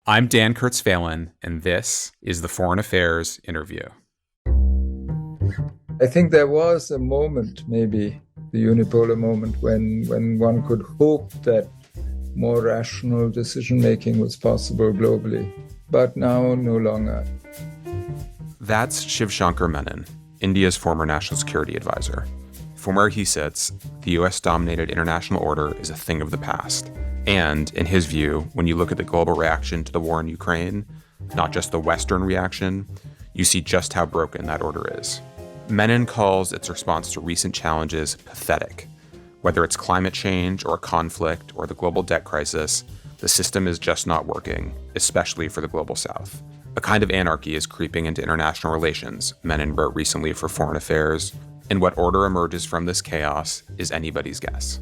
I'm Dan Kurtz-Phelan, and this is the Foreign Affairs Interview. I think there was a moment, maybe the unipolar moment, when one could hope that more rational decision-making was possible globally, but now no longer. That's Shivshankar Menon, India's former national security advisor. From where he sits, the US-dominated international order is a thing of the past. And, in his view, when you look at the global reaction to the war in Ukraine, not just the Western reaction, you see just how broken that order is. Menon calls its response to recent challenges pathetic. Whether it's climate change or conflict or the global debt crisis, the system is just not working, especially for the global South. A kind of anarchy is creeping into international relations, Menon wrote recently for Foreign Affairs, and what order emerges from this chaos is anybody's guess.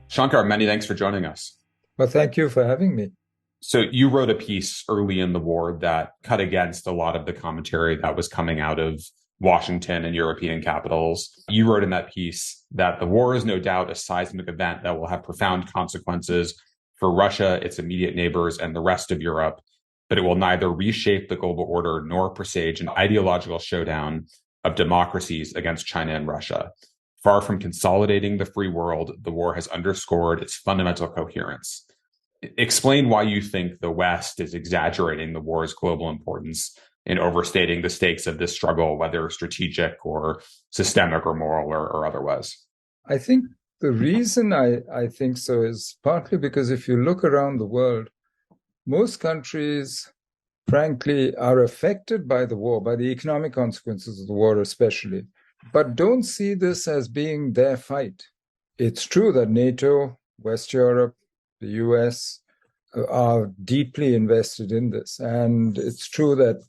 Shankar, many thanks for joining us. Well, thank you for having me. So you wrote a piece early in the war that cut against a lot of the commentary that was coming out of Washington and European capitals. You wrote in that piece that the war is no doubt a seismic event that will have profound consequences for Russia, its immediate neighbors, and the rest of Europe, but it will neither reshape the global order nor presage an ideological showdown of democracies against China and Russia. Far from consolidating the free world, the war has underscored its fundamental coherence. Explain why you think the West is exaggerating the war's global importance and overstating the stakes of this struggle, whether strategic or systemic or moral or otherwise. I think the reason I think so is partly because if you look around the world, most countries, frankly, are affected by the war, by the economic consequences of the war especially, but don't see this as being their fight. It's true that NATO, West Europe, the US are deeply invested in this. And it's true that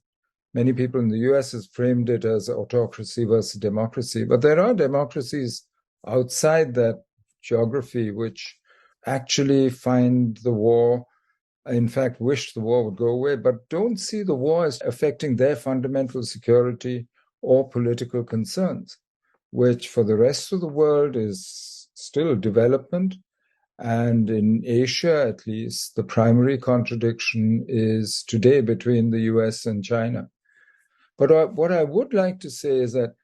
many people in the US has framed it as autocracy versus democracy. But there are democracies outside that geography which actually find the war, in fact, wish the war would go away, but don't see the war as affecting their fundamental security or political concerns, which for the rest of the world is still development. And in Asia, at least, the primary contradiction is today between the US and China. But what I would like to say is that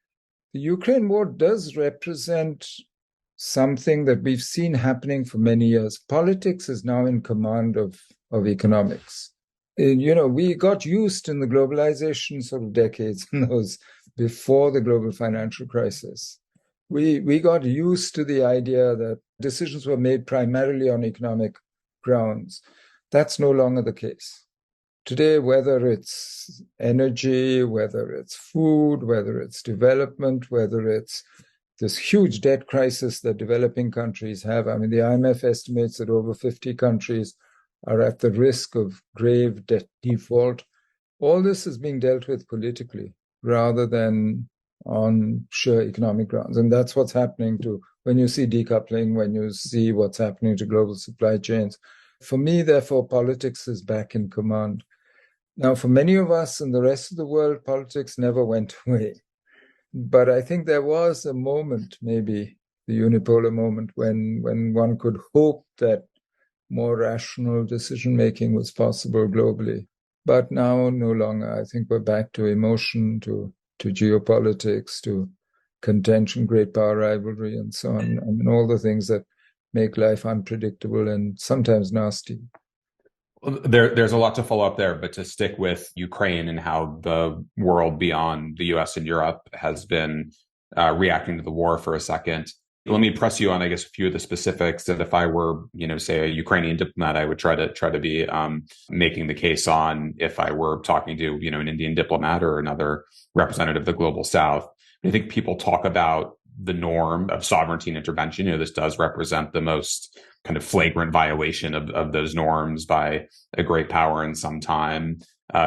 the Ukraine war does represent something that we've seen happening for many years. Politics is now in command of economics. We got used in the globalization sort of decades, those before the global financial crisis. We got used to the idea that decisions were made primarily on economic grounds. That's no longer the case. Today, whether it's energy, whether it's food, whether it's development, whether it's this huge debt crisis that developing countries have. I mean, the IMF estimates that over 50 countries are at the risk of grave debt default. All this is being dealt with politically rather than on sheer economic grounds. And that's what's happening to when you see decoupling, when you see what's happening to global supply chains. For me, therefore, politics is back in command. Now, for many of us in the rest of the world, politics never went away. But I think there was a moment, maybe the unipolar moment, when one could hope that more rational decision-making was possible globally. But now, no longer. I think we're back to emotion, to geopolitics, to contention, great power rivalry, and so on, and all the things that make life unpredictable and sometimes nasty. Well, there's a lot to follow up there, but to stick with Ukraine and how the world beyond the US and Europe has been reacting to the war for a second. Let me press you on, I guess, a few of the specifics that if I were, say, a Ukrainian diplomat, I would try to be making the case on if I were talking to, an Indian diplomat or another representative of the global South. I think people talk about the norm of sovereignty and intervention. This does represent the most kind of flagrant violation of those norms by a great power in some time.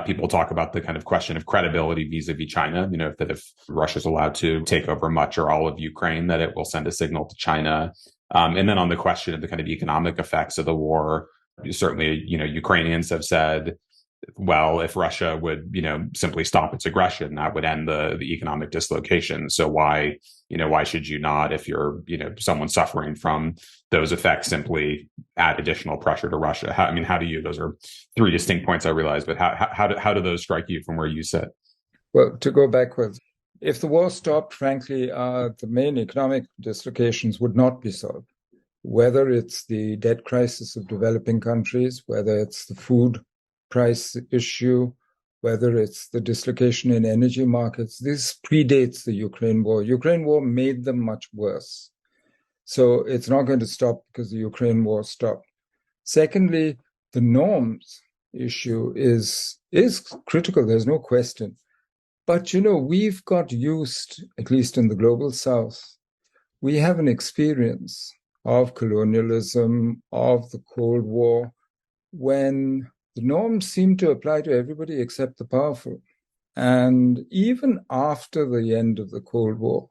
People talk about the kind of question of credibility vis-a-vis China, that if Russia's allowed to take over much or all of Ukraine, that it will send a signal to China. And then on the question of the kind of economic effects of the war, certainly, Ukrainians have said well, if Russia would, simply stop its aggression, that would end the economic dislocation. So why should you not, if you're, someone suffering from those effects, simply add additional pressure to Russia? How do you? Those are three distinct points, I realize, but how do those strike you from where you sit? Well, to go backwards, if the war stopped, frankly, the main economic dislocations would not be solved. Whether it's the debt crisis of developing countries, whether it's the food price issue, whether it's the dislocation in energy markets, this predates the Ukraine war. Ukraine war made them much worse. So it's not going to stop because the Ukraine war stopped. Secondly, the norms issue is critical. There's no question. But, we've got used, at least in the global south, we have an experience of colonialism, of the Cold War, when the norms seem to apply to everybody except the powerful. And even after the end of the Cold War,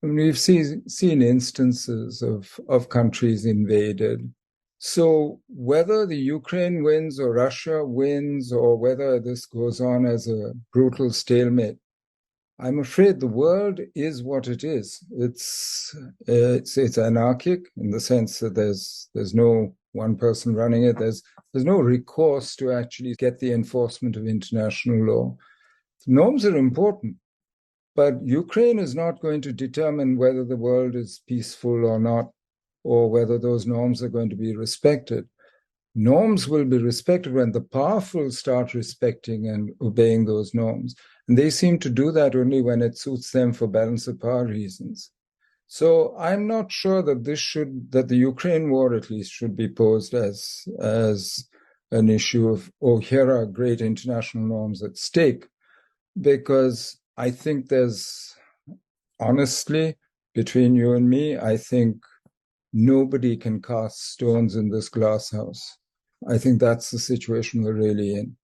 we've seen instances of countries invaded. So whether the Ukraine wins or Russia wins, or whether this goes on as a brutal stalemate, I'm afraid the world is what it is. It's anarchic in the sense that there's no one person running it. There's no recourse to actually get the enforcement of international law. The norms are important, but Ukraine is not going to determine whether the world is peaceful or not, or whether those norms are going to be respected. Norms will be respected when the powerful start respecting and obeying those norms. And they seem to do that only when it suits them for balance of power reasons. So I'm not sure that that the Ukraine war at least should be posed as an issue of, here are great international norms at stake, because I think there's, honestly, between you and me, I think nobody can cast stones in this glass house. I think that's the situation we're really in.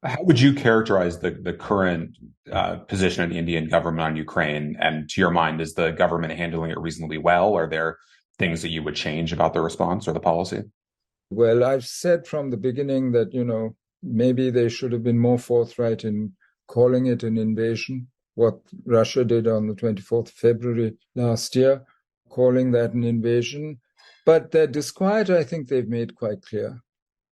How would you characterize the current position of the Indian government on Ukraine? And to your mind, is the government handling it reasonably well? Are there things that you would change about the response or the policy? Well, I've said from the beginning that, maybe they should have been more forthright in calling it an invasion, what Russia did on the 24th of February last year, calling that an invasion. But their disquiet, I think they've made quite clear.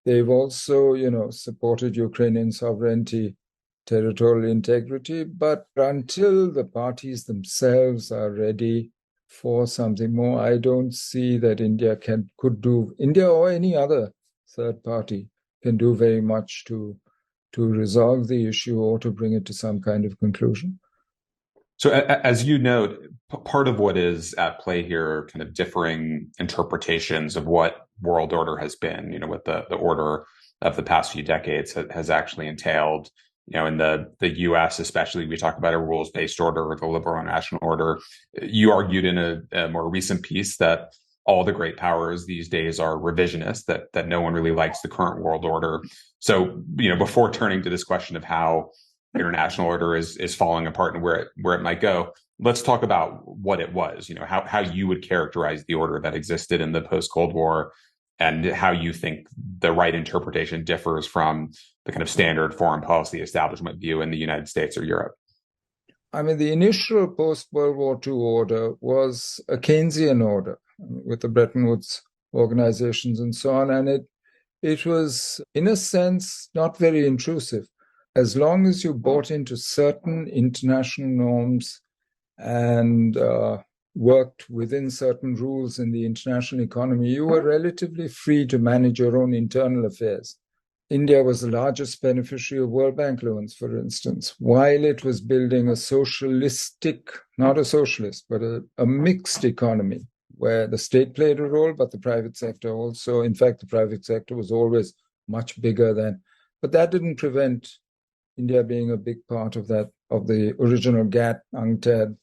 They've also, supported Ukrainian sovereignty, territorial integrity, but until the parties themselves are ready for something more, I don't see that India India or any other third party can do very much to resolve the issue or to bring it to some kind of conclusion. So as you note, part of what is at play here are kind of differing interpretations of what world order has been, what the order of the past few decades has actually entailed. In the US, especially, we talk about a rules-based order or the liberal national order. You argued in a more recent piece that all the great powers these days are revisionist, that no one really likes the current world order. So, before turning to this question of how international order is falling apart and where it might go, let's talk about what it was, how you would characterize the order that existed in the post-Cold War, and how you think the right interpretation differs from the kind of standard foreign policy establishment view in the United States or Europe. The initial post-World War II order was a Keynesian order with the Bretton Woods organizations and so on. And it was, in a sense, not very intrusive. As long as you bought into certain international norms and worked within certain rules in the international economy, you were relatively free to manage your own internal affairs. India was the largest beneficiary of World Bank loans, for instance, while it was building a socialistic, not a socialist, but a mixed economy where the state played a role, but the private sector also. In fact, the private sector was always much bigger than, but that didn't prevent India being a big part of the original GATT-UNCTAD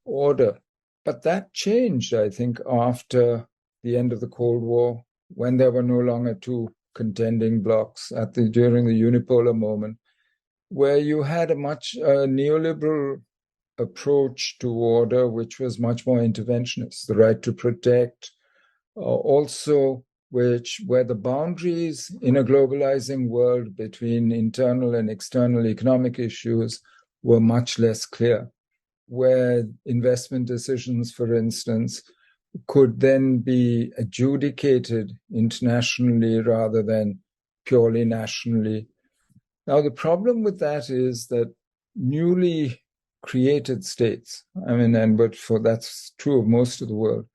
order. But that changed, I think, after the end of the Cold War, when there were no longer two contending blocs during the unipolar moment, where you had a neoliberal approach to order, which was much more interventionist, the right to protect, also where the boundaries in a globalizing world between internal and external economic issues were much less clear, where investment decisions, for instance, could then be adjudicated internationally rather than purely nationally. Now, the problem with that is that newly created states, that's true of most of the world,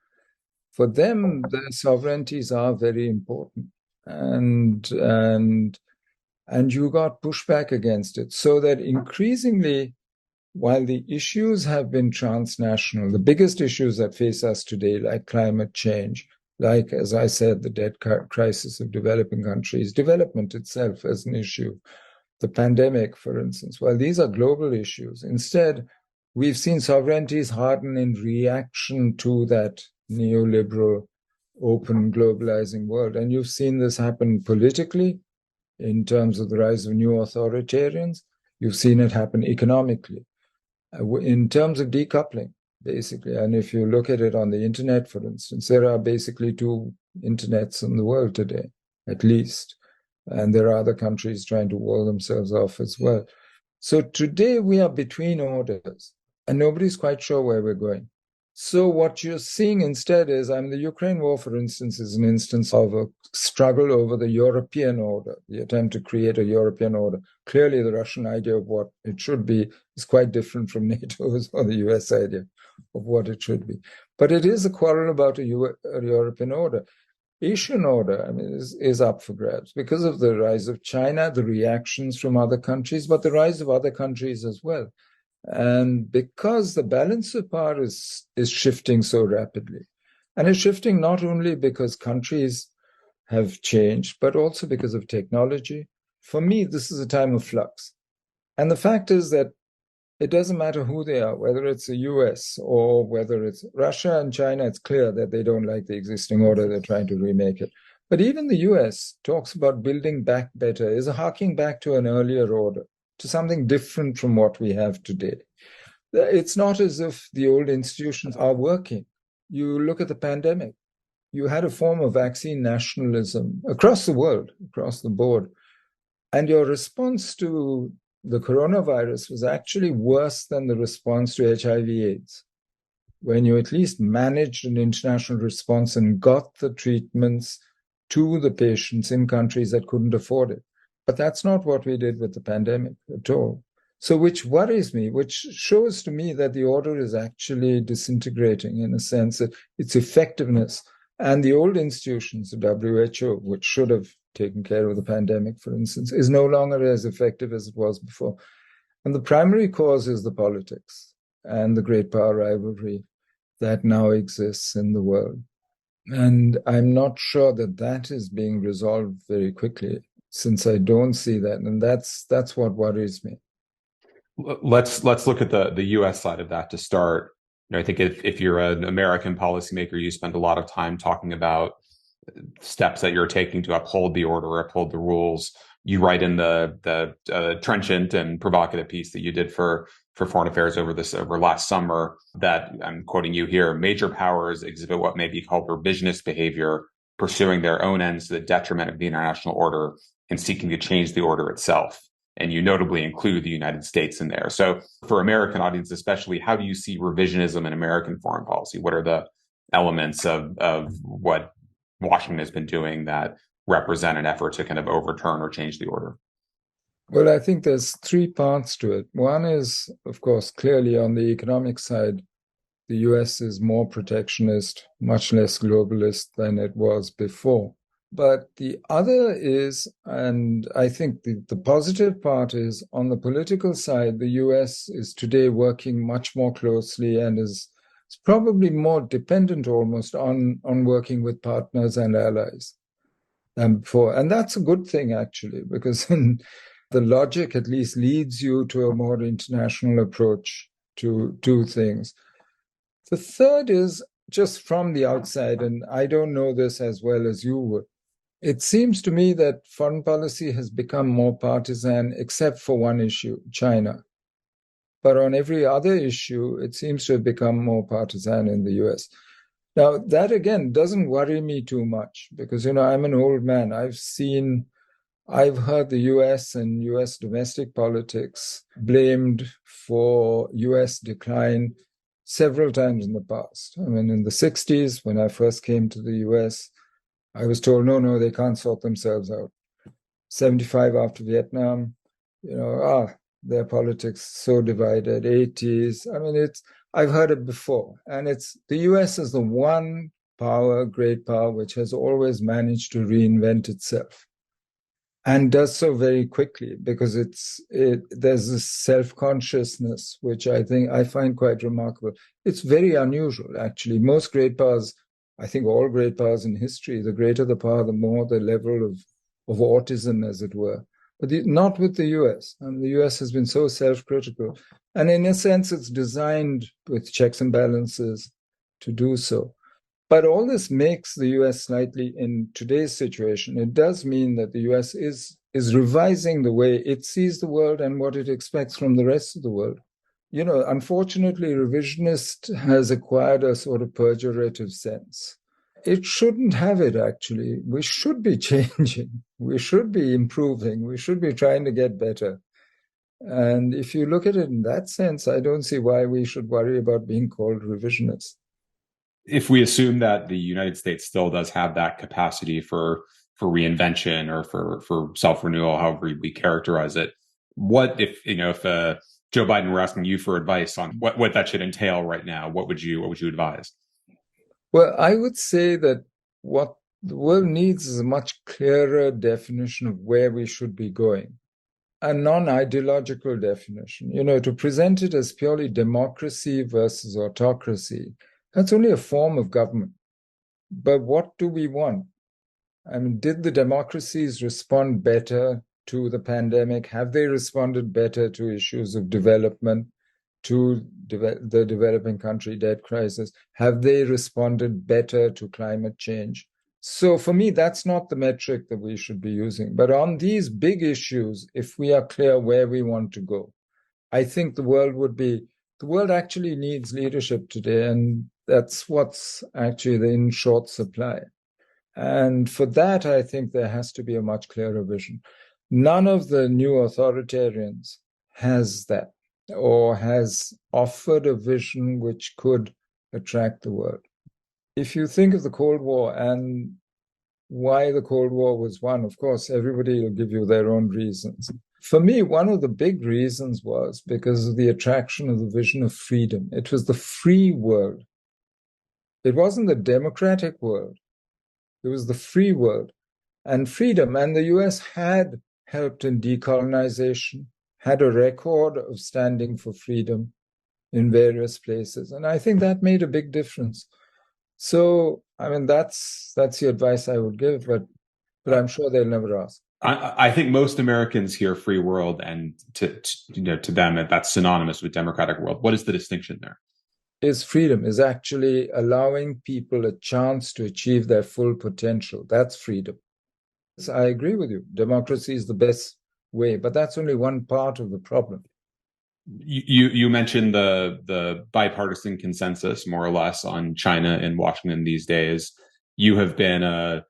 for them, the sovereignties are very important. And you got pushback against it. So that increasingly, while the issues have been transnational, the biggest issues that face us today, like climate change, like, as I said, the debt crisis of developing countries, development itself as an issue, the pandemic, for instance, while these are global issues, instead, we've seen sovereignties harden in reaction to that neoliberal, open, globalizing world. And you've seen this happen politically in terms of the rise of new authoritarians. You've seen it happen economically in terms of decoupling, basically. And if you look at it on the internet, for instance, there are basically two internets in the world today, at least. And there are other countries trying to wall themselves off as well. So today we are between orders, and nobody's quite sure where we're going. So what you're seeing instead is, the Ukraine war, for instance, is an instance of a struggle over the European order, the attempt to create a European order. Clearly, the Russian idea of what it should be is quite different from NATO's or the US idea of what it should be. But it is a quarrel about a European order. Asian order, is up for grabs because of the rise of China, the reactions from other countries, but the rise of other countries as well. And because the balance of power is shifting so rapidly, and it's shifting not only because countries have changed, but also because of technology. For me, this is a time of flux. And the fact is that it doesn't matter who they are, whether it's the US or whether it's Russia and China, it's clear that they don't like the existing order, they're trying to remake it. But even the US talks about building back better, is harking back to an earlier order, to something different from what we have today. It's not as if the old institutions are working. You look at the pandemic, you had a form of vaccine nationalism across the world, across the board. And your response to the coronavirus was actually worse than the response to HIV/AIDS, when you at least managed an international response and got the treatments to the patients in countries that couldn't afford it. But that's not what we did with the pandemic at all. So which worries me, which shows to me that the order is actually disintegrating in a sense, that its effectiveness and the old institutions, the WHO, which should have taken care of the pandemic, for instance, is no longer as effective as it was before. And the primary cause is the politics and the great power rivalry that now exists in the world. And I'm not sure that that is being resolved very quickly, since I don't see that. And that's what worries me. Let's look at the US side of that to start. I think if you're an American policymaker, you spend a lot of time talking about steps that you're taking to uphold the order, uphold the rules. You write in the trenchant and provocative piece that you did for Foreign Affairs over last summer that, I'm quoting you here, major powers exhibit what may be called revisionist behavior, pursuing their own ends to the detriment of the international order and seeking to change the order itself. And you notably include the United States in there. So for American audience especially, how do you see revisionism in American foreign policy? What are the elements of what Washington has been doing that represent an effort to kind of overturn or change the order? Well, I think there's three parts to it. One is, of course, clearly on the economic side, the US is more protectionist, much less globalist than it was before. But the other is, and I think the positive part is, on the political side, the US is today working much more closely and is probably more dependent almost on working with partners and allies than before. And that's a good thing, actually, because the logic at least leads you to a more international approach to things. The third is just from the outside, and I don't know this as well as you would. It seems to me that foreign policy has become more partisan, except for one issue, China. But on every other issue, it seems to have become more partisan in the US. Now, that again doesn't worry me too much because, I'm an old man. I've heard the US and US domestic politics blamed for US decline several times in the past. I mean, in the 60s, when I first came to the US, I was told, no, they can't sort themselves out. 75 after Vietnam, their politics so divided. 80s, I mean, I've heard it before. And the US is the one great power, which has always managed to reinvent itself and does so very quickly because there's this self-consciousness, which I find quite remarkable. It's very unusual, actually. Most great powers, I think all great powers in history, the greater the power, the more the level of autism, as it were. But not with the US. And the US has been so self-critical. And in a sense, it's designed with checks and balances to do so. But all this makes the US slightly, in today's situation, it does mean that the US is revising the way it sees the world and what it expects from the rest of the world. Unfortunately, revisionist has acquired a sort of pejorative sense. It shouldn't have it, actually. We should be changing. We should be improving. We should be trying to get better. And if you look at it in that sense, I don't see why we should worry about being called revisionist. If we assume that the United States still does have that capacity for reinvention or for self-renewal, however we characterize it, what if Joe Biden were asking you for advice on what that should entail right now, what would you advise? Well, I would say that what the world needs is a much clearer definition of where we should be going. A non-ideological definition, to present it as purely democracy versus autocracy. That's only a form of government. But what do we want? I mean, did the democracies respond better to the pandemic? Have they responded better to issues of development, to the developing country debt crisis? Have they responded better to climate change? So for me, that's not the metric that we should be using. But on these big issues, if we are clear where we want to go, I think the world actually needs leadership today, and that's what's actually in short supply. And for that, I think there has to be a much clearer vision. None of the new authoritarians has that or has offered a vision which could attract the world. If you think of the Cold War and why the Cold War was won, of course, everybody will give you their own reasons. For me, one of the big reasons was because of the attraction of the vision of freedom. It was the free world. It wasn't the democratic world. It was the free world and freedom. And the US had helped in decolonization, had a record of standing for freedom in various places. And I think that made a big difference. So, I mean, that's the advice I would give, but I'm sure they'll never ask. I think most Americans hear free world, and to them that's synonymous with democratic world. What is the distinction there? Is freedom, is actually allowing people a chance to achieve their full potential. That's freedom. So I agree with you. Democracy is the best way, but that's only one part of the problem. You mentioned the bipartisan consensus, more or less, on China in Washington these days. You have been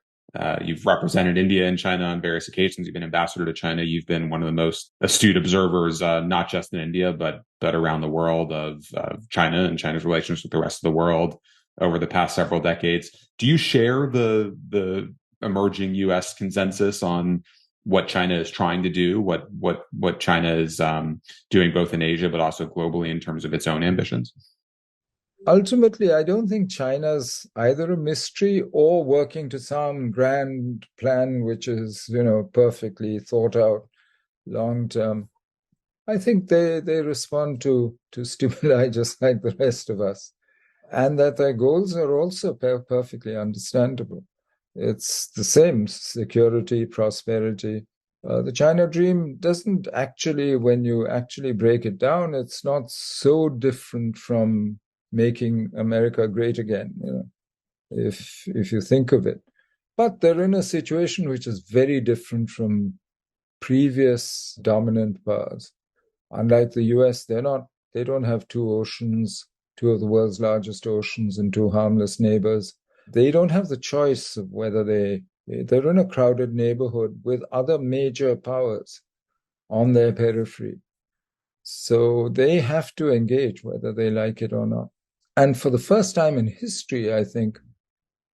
you've represented India and China on various occasions. You've been ambassador to China. You've been one of the most astute observers, not just in India, but around the world of China and China's relations with the rest of the world over the past several decades. Do you share the emerging U.S. consensus on what China is trying to do, what China is doing both in Asia, but also globally in terms of its own ambitions? Ultimately, I don't think China's either a mystery or working to some grand plan, which is, perfectly thought out long term. I think they respond to stimuli just like the rest of us, and that their goals are also perfectly understandable. It's the same: security, prosperity. The China dream doesn't actually, when you actually break it down, it's not so different from making America great again, if you think of it. But they're in a situation which is very different from previous dominant powers. Unlike the US, they don't have two oceans. two of the world's largest oceans and two harmless neighbors. They don't have the choice of whether they're in a crowded neighborhood with other major powers on their periphery. So they have to engage whether they like it or not. And for the first time in history, I think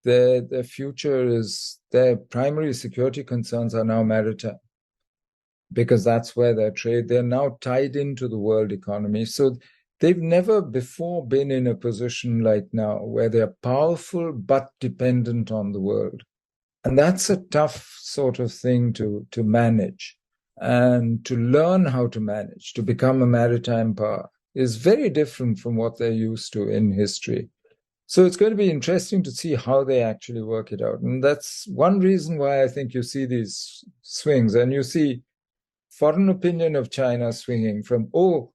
their future is, their primary security concerns are now maritime, because that's where their trade, they're now tied into the world economy. So they've never before been in a position like now where they're powerful but dependent on the world. And that's a tough sort of thing to manage. And to learn how to manage, to become a maritime power, is very different from what they're used to in history. So it's going to be interesting to see how they actually work it out. And that's one reason why I think you see these swings. And you see foreign opinion of China swinging from, oh,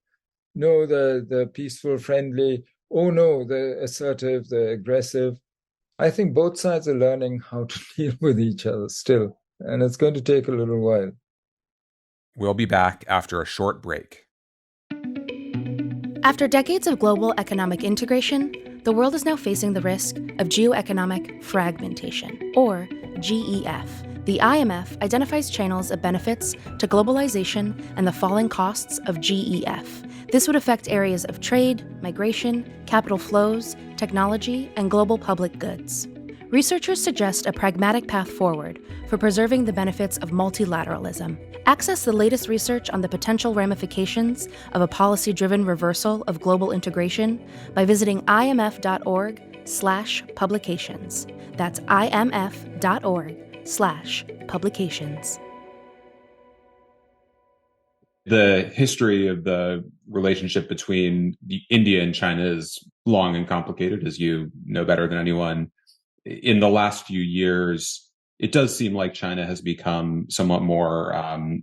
no, the peaceful, friendly, oh, no, the assertive, the aggressive. I think both sides are learning how to deal with each other still. And it's going to take a little while. We'll be back after a short break. After decades of global economic integration, the world is now facing the risk of geoeconomic fragmentation, or GEF. The IMF identifies channels of benefits to globalization and the falling costs of GEF. This would affect areas of trade, migration, capital flows, technology, and global public goods. Researchers suggest a pragmatic path forward for preserving the benefits of multilateralism. Access the latest research on the potential ramifications of a policy-driven reversal of global integration by visiting imf.org/publications. That's imf.org/publications. The history of the relationship between India and China is long and complicated, as you know better than anyone. In the last few years, it does seem like China has become somewhat more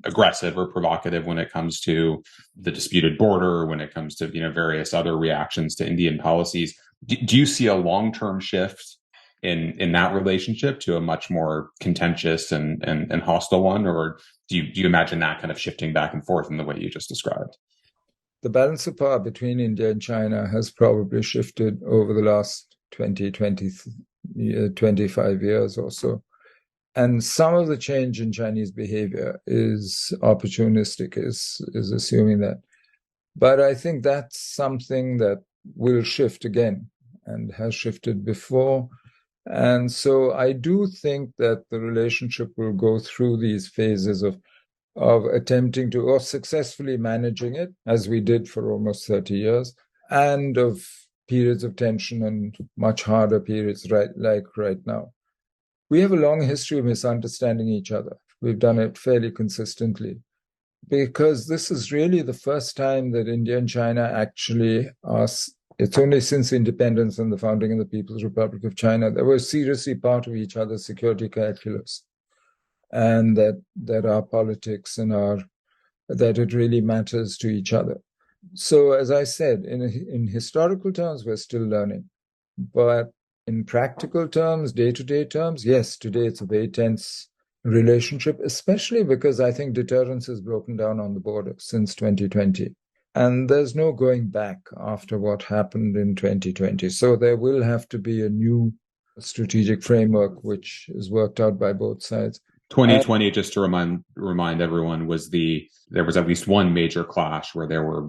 aggressive or provocative when it comes to the disputed border, when it comes to various other reactions to Indian policies. Do you see a long-term shift in that relationship to a much more contentious and hostile one, or do you imagine that kind of shifting back and forth in the way you just described? The balance of power between India and China has probably shifted over the last 25 years or so. And some of the change in Chinese behavior is opportunistic, is assuming that. But I think that's something that will shift again and has shifted before. And so I do think that the relationship will go through these phases of attempting to, or successfully managing it, as we did for almost 30 years, and of periods of tension and much harder periods like right now. We have a long history of misunderstanding each other. We've done it fairly consistently, because this is really the first time that India and China actually are. It's only since independence and the founding of the People's Republic of China that we're seriously part of each other's security calculus, and that our politics and that it really matters to each other. So, as I said, in historical terms, we're still learning, but in practical terms, day-to-day terms, yes, today it's a very tense relationship, especially because I think deterrence has broken down on the border since 2020. And there's no going back after what happened in 2020. So there will have to be a new strategic framework, which is worked out by both sides. 2020, just to remind everyone, there was at least one major clash where there were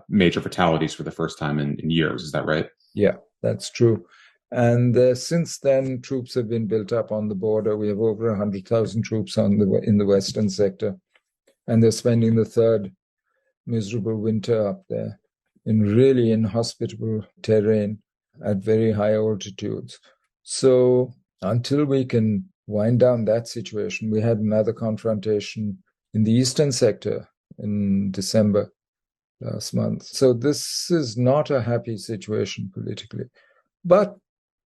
major fatalities for the first time in years. Is that right? Yeah, that's true. And since then, troops have been built up on the border. We have over 100,000 troops in the western sector, and they're spending the third miserable winter up there in really inhospitable terrain at very high altitudes. So until we can wind down that situation, we had another confrontation in the eastern sector in December last month. So this is not a happy situation politically. But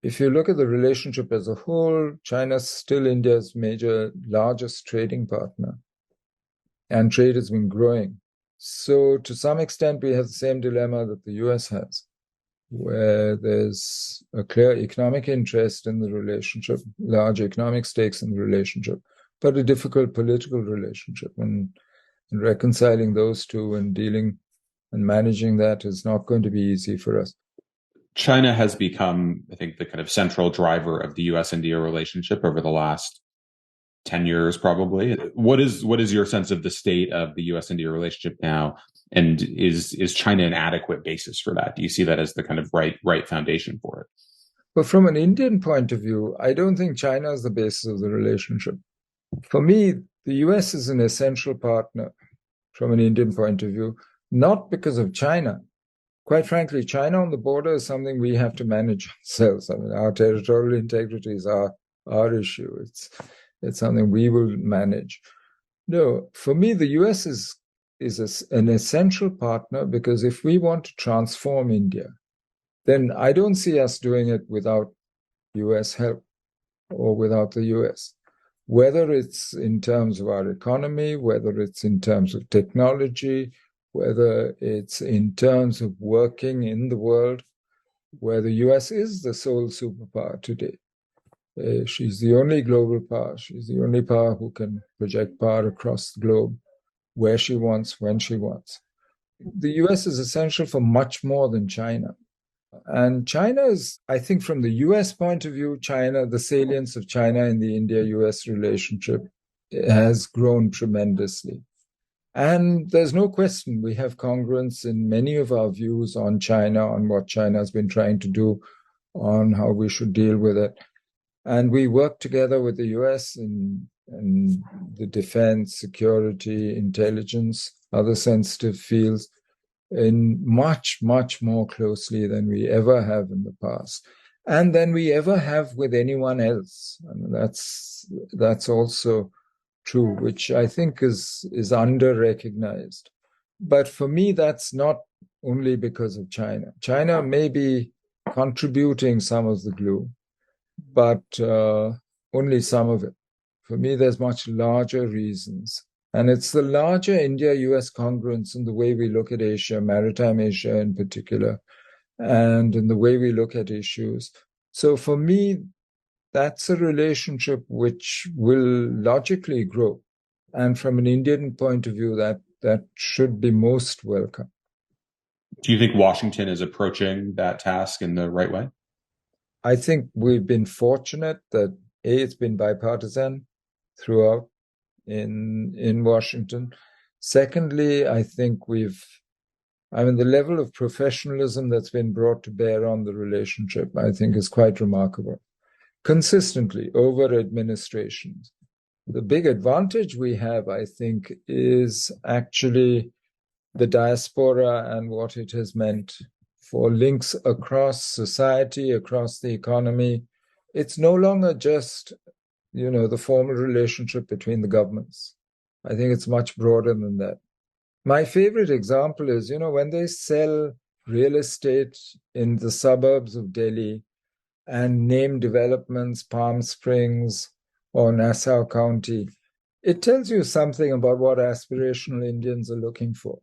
if you look at the relationship as a whole, China's still India's largest trading partner, and trade has been growing. So to some extent, we have the same dilemma that the US has, where there's a clear economic interest in the relationship, large economic stakes in the relationship, but a difficult political relationship. And reconciling those two and dealing and managing that is not going to be easy for us. China has become, I think, the kind of central driver of the US-India relationship over the last 10 years, probably. What is your sense of the state of the US-India relationship now? And is China an adequate basis for that? Do you see that as the kind of right foundation for it? But from an Indian point of view, I don't think China is the basis of the relationship. For me, the US is an essential partner from an Indian point of view, not because of China. Quite frankly, China on the border is something we have to manage ourselves. I mean, our territorial integrity is our issue. It's something we will manage. No, for me, the US is an essential partner because if we want to transform India, then I don't see us doing it without US help or without the US. Whether it's in terms of our economy, whether it's in terms of technology, whether it's in terms of working in the world, where the US is the sole superpower today. She's the only global power. She's the only power who can project power across the globe where she wants, when she wants. The US is essential for much more than China. And China is, I think, from the US point of view, the salience of China in the India-US relationship has grown tremendously. And there's no question we have congruence in many of our views on China, on what China has been trying to do, on how we should deal with it. And we work together with the US in the defense, security, intelligence, other sensitive fields in much, much more closely than we ever have in the past, and than we ever have with anyone else. And that's also true, which I think is under-recognized. But for me, that's not only because of China. China may be contributing some of the glue, but only some of it. For me, there's much larger reasons. And it's the larger India-US congruence in the way we look at Asia, maritime Asia in particular, and in the way we look at issues. So for me, that's a relationship which will logically grow. And from an Indian point of view, that should be most welcome. Do you think Washington is approaching that task in the right way? I think we've been fortunate that, it's been bipartisan throughout in Washington. Secondly, I think the level of professionalism that's been brought to bear on the relationship, I think, is quite remarkable. Consistently over administrations. The big advantage we have, I think, is actually the diaspora and what it has meant for links across society, across the economy. It's no longer just the formal relationship between the governments. I think it's much broader than that. My favorite example is, when they sell real estate in the suburbs of Delhi and name developments, Palm Springs or Nassau County, it tells you something about what aspirational Indians are looking for.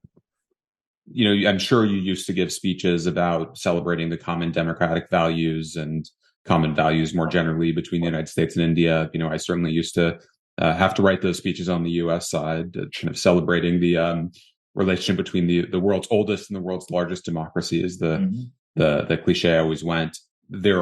I'm sure you used to give speeches about celebrating the common democratic values and common values more generally between the United States and India. I certainly used to have to write those speeches on the U.S. side, kind of celebrating the relationship between the world's oldest and the world's largest democracy, is the cliche always went. There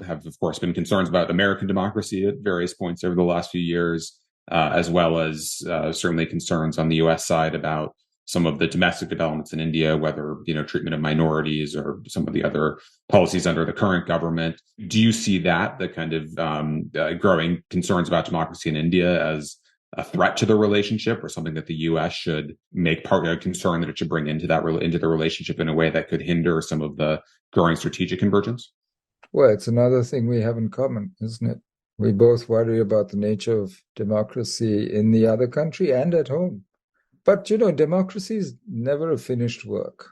have of course been concerns about American democracy at various points over the last few years, as well as certainly concerns on the U.S. side about some of the domestic developments in India, whether, treatment of minorities or some of the other policies under the current government. Do you see that, the kind of growing concerns about democracy in India, as a threat to the relationship, or something that the U.S. should make part of a concern that it should bring into the relationship in a way that could hinder some of the growing strategic convergence? Well, it's another thing we have in common, isn't it? We both worry about the nature of democracy in the other country and at home. But, democracy is never a finished work.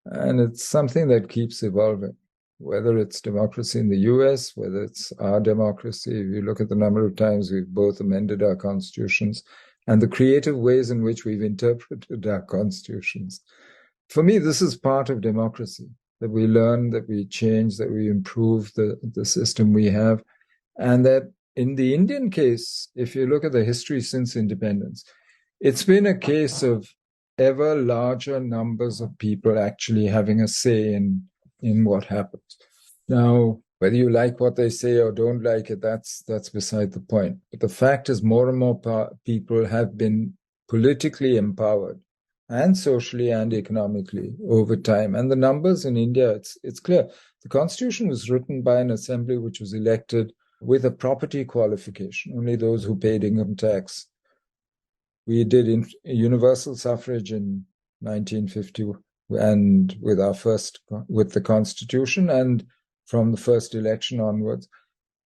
And it's something that keeps evolving, whether it's democracy in the US, whether it's our democracy. If you look at the number of times we've both amended our constitutions and the creative ways in which we've interpreted our constitutions. For me, this is part of democracy, that we learn, that we change, that we improve the system we have. And that in the Indian case, if you look at the history since independence, it's been a case of ever larger numbers of people actually having a say in in what happens. Now, whether you like what they say or don't like it, that's beside the point. But the fact is more and more people have been politically empowered and socially and economically over time. And the numbers in India, it's clear. The constitution was written by an assembly which was elected with a property qualification, only those who paid income tax. We did universal suffrage in 1950 and with the constitution and from the first election onwards.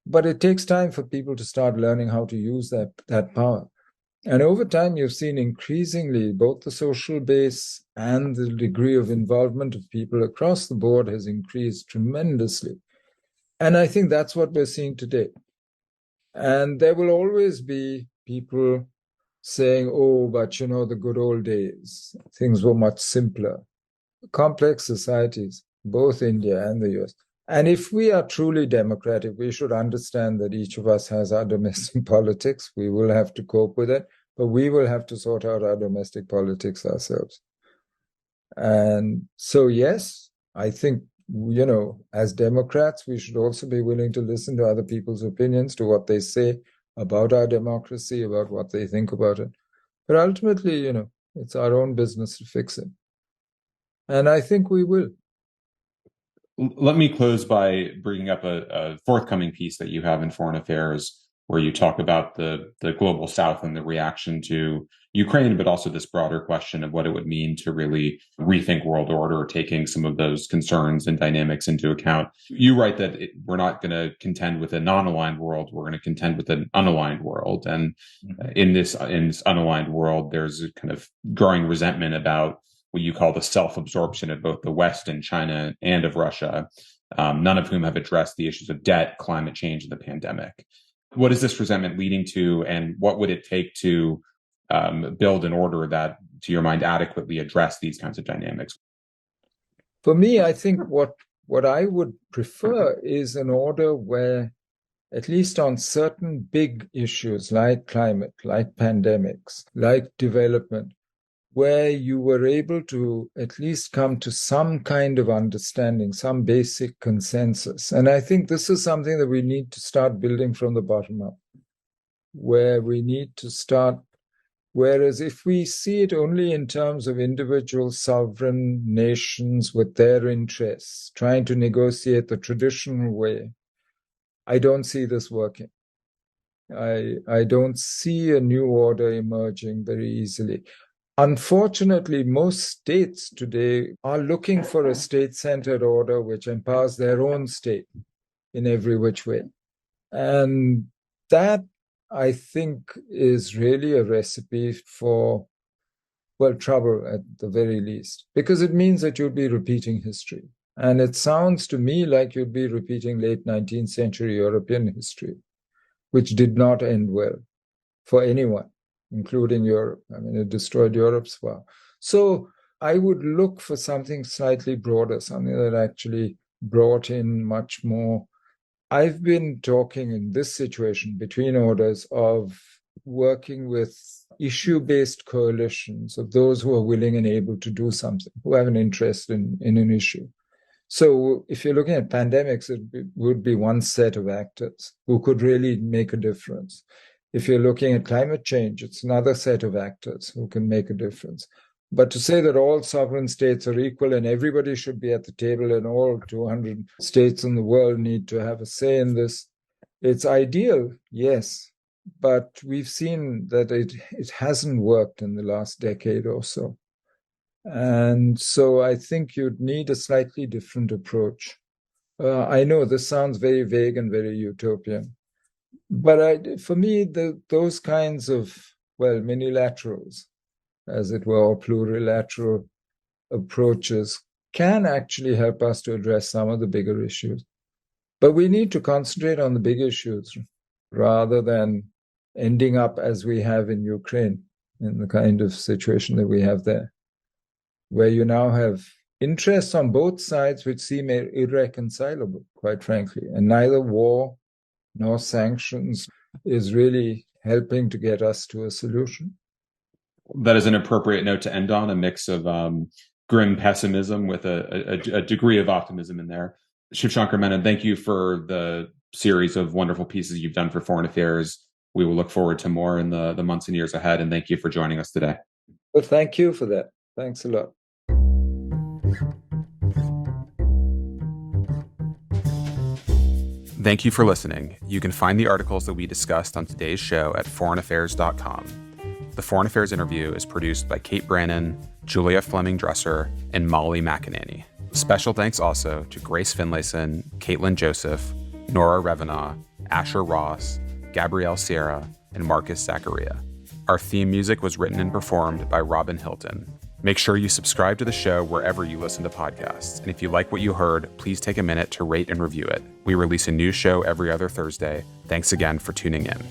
But it takes time for people to start learning how to use that power. And over time, you've seen increasingly both the social base and the degree of involvement of people across the board has increased tremendously. And I think that's what we're seeing today. And there will always be people saying, oh, but the good old days, things were much simpler. Complex societies, both India and the US. And if we are truly democratic, we should understand that each of us has our domestic politics. We will have to cope with it, but we will have to sort out our domestic politics ourselves. And so, yes, I think, as Democrats, we should also be willing to listen to other people's opinions, to what they say about our democracy, about what they think about it. But ultimately, it's our own business to fix it. And I think we will. Let me close by bringing up a forthcoming piece that you have in Foreign Affairs, where you talk about the global South and the reaction to Ukraine, but also this broader question of what it would mean to really rethink world order, taking some of those concerns and dynamics into account. You write that we're not going to contend with a non-aligned world, we're going to contend with an unaligned world. And in this unaligned world, there's a kind of growing resentment about what you call the self-absorption of both the West and China and of Russia, none of whom have addressed the issues of debt, climate change, and the pandemic. What is this resentment leading to, and what would it take to build an order that, to your mind, adequately address these kinds of dynamics? For me, I think what I would prefer is an order where, at least on certain big issues like climate, like pandemics, like development, where you were able to at least come to some kind of understanding, some basic consensus. And I think this is something that we need to start building from the bottom up, where we need to start. Whereas if we see it only in terms of individual sovereign nations with their interests, trying to negotiate the traditional way, I don't see this working. I don't see a new order emerging very easily. Unfortunately, most states today are looking for a state-centered order which empowers their own state in every which way. And that, I think, is really a recipe for, trouble at the very least, because it means that you'll be repeating history. And it sounds to me like you'd be repeating late 19th century European history, which did not end well for anyone, including Europe. I mean, it destroyed Europe as well. So I would look for something slightly broader, something that actually brought in much more. I've been talking in this situation between orders of working with issue-based coalitions of those who are willing and able to do something, who have an interest in an issue. So if you're looking at pandemics, it would be one set of actors who could really make a difference. If you're looking at climate change, it's another set of actors who can make a difference. But to say that all sovereign states are equal and everybody should be at the table and all 200 states in the world need to have a say in this, it's ideal, yes. But we've seen that it hasn't worked in the last decade or so. And so I think you'd need a slightly different approach. I know this sounds very vague and very utopian. But for me, those kinds of, minilaterals, as it were, or plurilateral approaches can actually help us to address some of the bigger issues. But we need to concentrate on the big issues rather than ending up as we have in Ukraine, in the kind of situation that we have there, where you now have interests on both sides which seem irreconcilable, quite frankly, and neither war nor sanctions is really helping to get us to a solution. That is an appropriate note to end on, a mix of grim pessimism with a degree of optimism in there. Shivshankar Menon, thank you for the series of wonderful pieces you've done for Foreign Affairs. We will look forward to more in the months and years ahead. And thank you for joining us today. Well, thank you for that. Thanks a lot. Thank you for listening. You can find the articles that we discussed on today's show at foreignaffairs.com. The Foreign Affairs interview is produced by Kate Brannon, Julia Fleming-Dresser, and Molly McEnany. Special thanks also to Grace Finlayson, Caitlin Joseph, Nora Revenaugh, Asher Ross, Gabrielle Sierra, and Marcus Zachariah. Our theme music was written and performed by Robin Hilton. Make sure you subscribe to the show wherever you listen to podcasts. And if you like what you heard, please take a minute to rate and review it. We release a new show every other Thursday. Thanks again for tuning in.